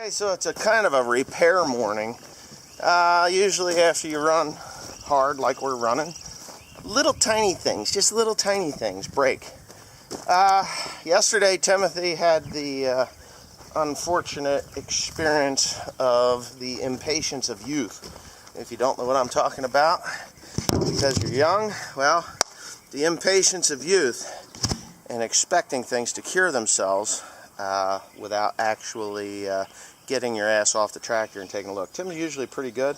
Okay, so it's a kind of a repair morning. Usually after you run hard like we're running, little tiny things, just little tiny things break. Yesterday Timothy had the unfortunate experience of the Impatience of Youth. If you don't know what I'm talking about because you're young, well, the Impatience of Youth and expecting things to cure themselves without actually getting your ass off the tractor and taking a look. Tim's usually pretty good,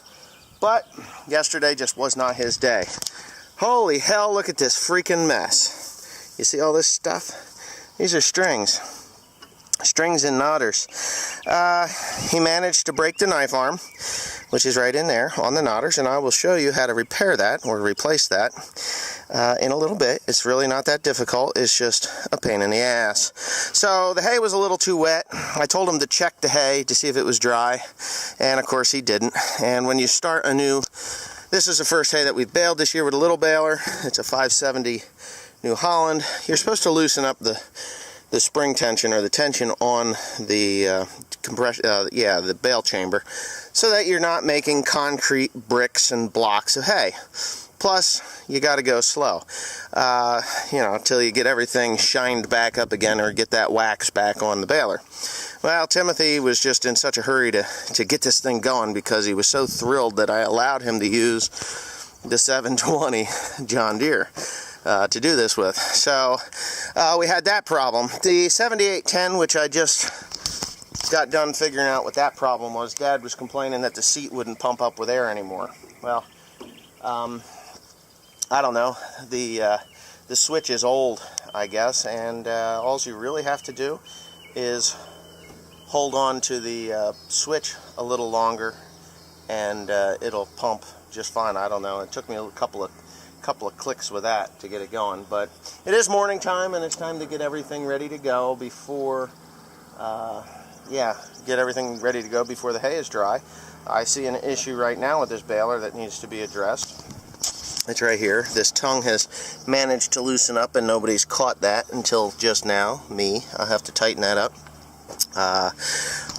but yesterday just was not his day. Holy hell, look at this freaking mess. You see all this stuff? These are strings and knotters. He managed to break the knife arm, which is right in there on the knotters, and I will show you how to repair that or replace that in a little bit. It's really not that difficult. It's just a pain in the ass. So the hay was a little too wet. I told him to check the hay to see if it was dry, and of course he didn't. And when you start anew, this is the first hay that we've baled this year with a little baler. It's a 570 New Holland. You're supposed to loosen up the spring tension or the tension on the the bale chamber, so that you're not making concrete bricks and blocks of hay. Plus, you got to go slow, till you get everything shined back up again or get that wax back on the baler. Well, Timothy was just in such a hurry to get this thing going because he was so thrilled that I allowed him to use the 720 John Deere to do this with. So we had that problem. The 7810, which I just got done figuring out what that problem was, Dad was complaining that the seat wouldn't pump up with air anymore. Well, I don't know. The switch is old, I guess, and all you really have to do is hold on to the switch a little longer, and it'll pump just fine. I don't know. It took me a couple of clicks with that to get it going, but it is morning time and it's time to get everything ready to go before get everything ready to go before the hay is dry. I see an issue right now with this baler that needs to be addressed. It's right here. This tongue has managed to loosen up and nobody's caught that until just now. Me. I'll have to tighten that up.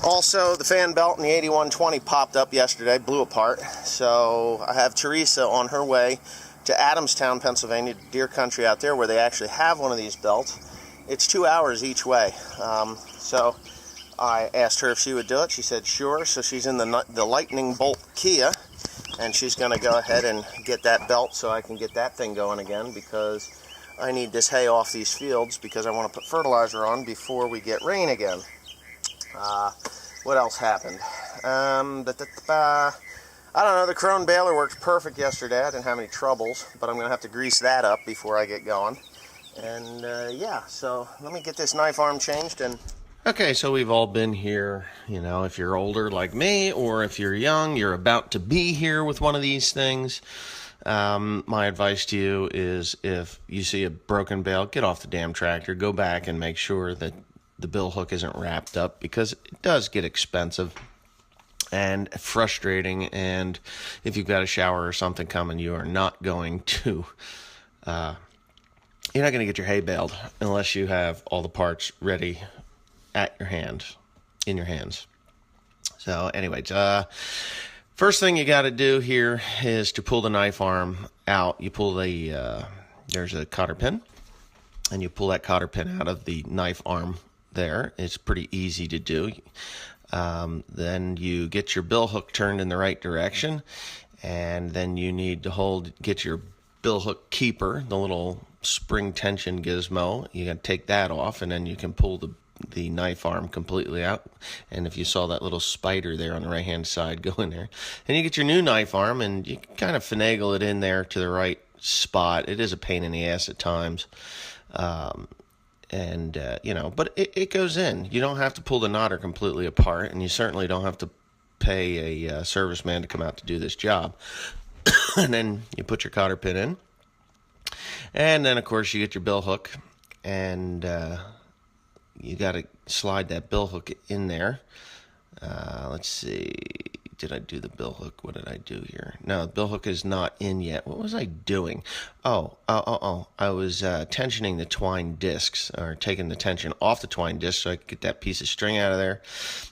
Also, the fan belt in the 8120 popped up yesterday, blew apart, so I have Teresa on her way to Adamstown, Pennsylvania, deer country out there, where they actually have one of these belts. It's 2 hours each way. So I asked her if she would do it. She said sure. So she's in the Lightning Bolt Kia, and she's going to go ahead and get that belt so I can get that thing going again, because I need this hay off these fields because I want to put fertilizer on before we get rain again. What else happened? I don't know, the Crone baler worked perfect yesterday. I didn't have any troubles, but I'm going to have to grease that up before I get going. And so let me get this knife arm changed. Okay, so we've all been here, if you're older like me, or if you're young, you're about to be here with one of these things. My advice to you is, if you see a broken bale, get off the damn tractor, go back and make sure that the bill hook isn't wrapped up, because it does get expensive and frustrating, and if you've got a shower or something coming, you are not going to get your hay baled unless you have all the parts ready in your hands. So anyways, first thing you got to do here is to pull the knife arm out. You pull there's a cotter pin, and you pull that cotter pin out of the knife arm there. It's pretty easy to do. Then you get your bill hook turned in the right direction, and then you need to get your bill hook keeper, the little spring tension gizmo. You got to take that off, and then you can pull the knife arm completely out. And if you saw that little spider there on the right hand side, go in there, and you get your new knife arm, and you kind of finagle it in there to the right spot. It is a pain in the ass at times. But it goes in. You don't have to pull the knotter completely apart, and you certainly don't have to pay a serviceman to come out to do this job. And then you put your cotter pin in, and then of course you get your bill hook, and you got to slide that bill hook in there. Let's see, did I do the bill hook? What did I do here? No, the bill hook is not in yet. What was I doing? I was tensioning the twine discs, or taking the tension off the twine disc so I could get that piece of string out of there.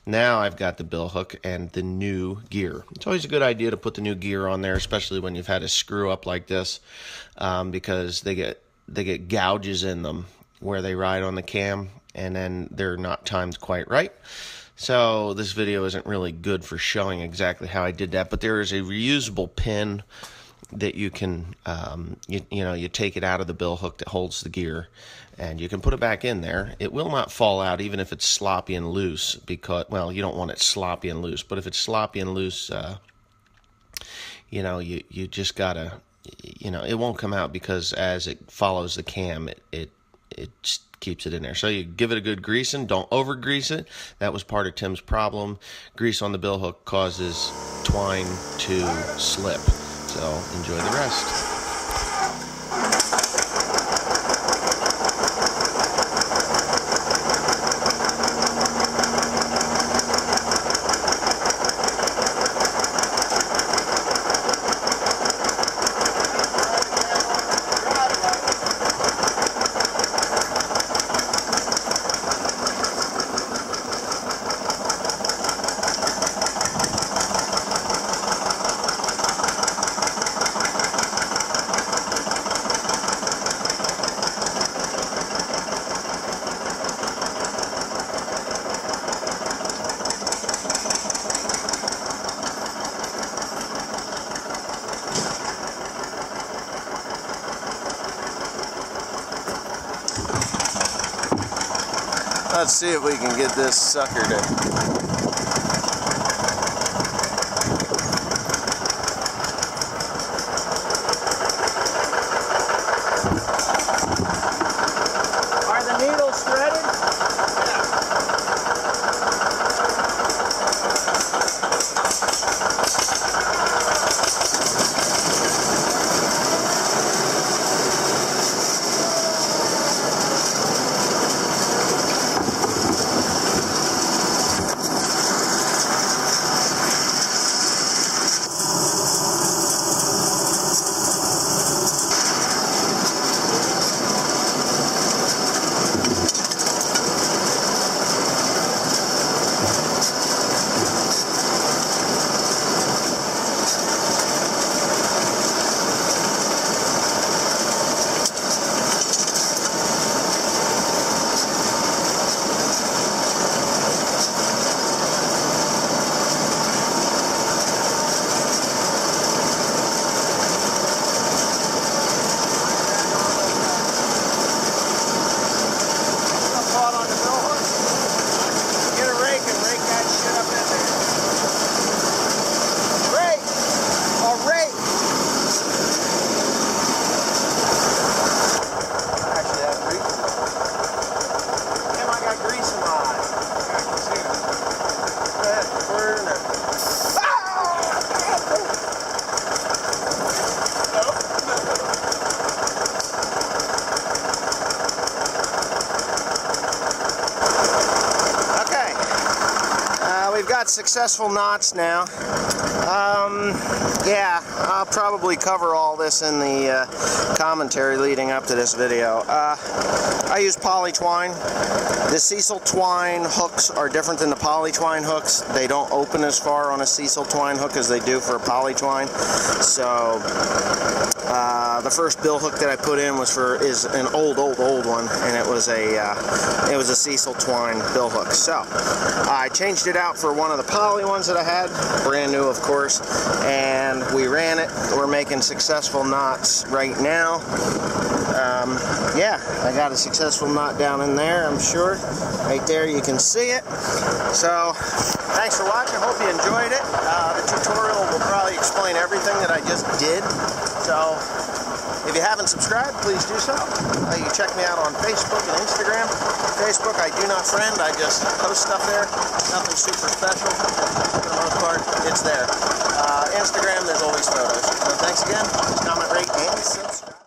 Now I've got the bill hook and the new gear. It's always a good idea to put the new gear on there, especially when you've had a screw up like this, because they get gouges in them where they ride on the cam, and then they're not timed quite right. So this video isn't really good for showing exactly how I did that, but there is a reusable pin that you can, you take it out of the bill hook that holds the gear, and you can put it back in there. It will not fall out even if it's sloppy and loose, because, well, you don't want it sloppy and loose, but if it's sloppy and loose, you just gotta, it won't come out, because as it follows the cam, it just keeps it in there. So you give it a good greasing. Don't over grease it. That was part of Tim's problem. Grease on the bill hook causes twine to slip. So enjoy the rest. Let's see if we can get this sucker to... Are the needles threaded? We've got successful knots now. Yeah, I'll probably cover all this in the commentary leading up to this video. I use poly twine. The Cecil twine hooks are different than the poly twine hooks. They don't open as far on a Cecil twine hook as they do for a poly twine. So the first bill hook that I put in is an old one, and it was a Cecil twine bill hook. So I changed it out for one of the poly ones that I had, brand new of course, and we ran it. We're making successful knots right now. Yeah, I got a successful knot down in there, I'm sure. Right there, you can see it. So, thanks for watching. Hope you enjoyed it. The tutorial will probably explain everything that I just did. So, if you haven't subscribed, please do so. You can check me out on Facebook and Instagram. Facebook, I do not friend. I just post stuff there. Nothing super special. For the most part, it's there. Instagram, there's always photos. So, thanks again. Comment, rate, and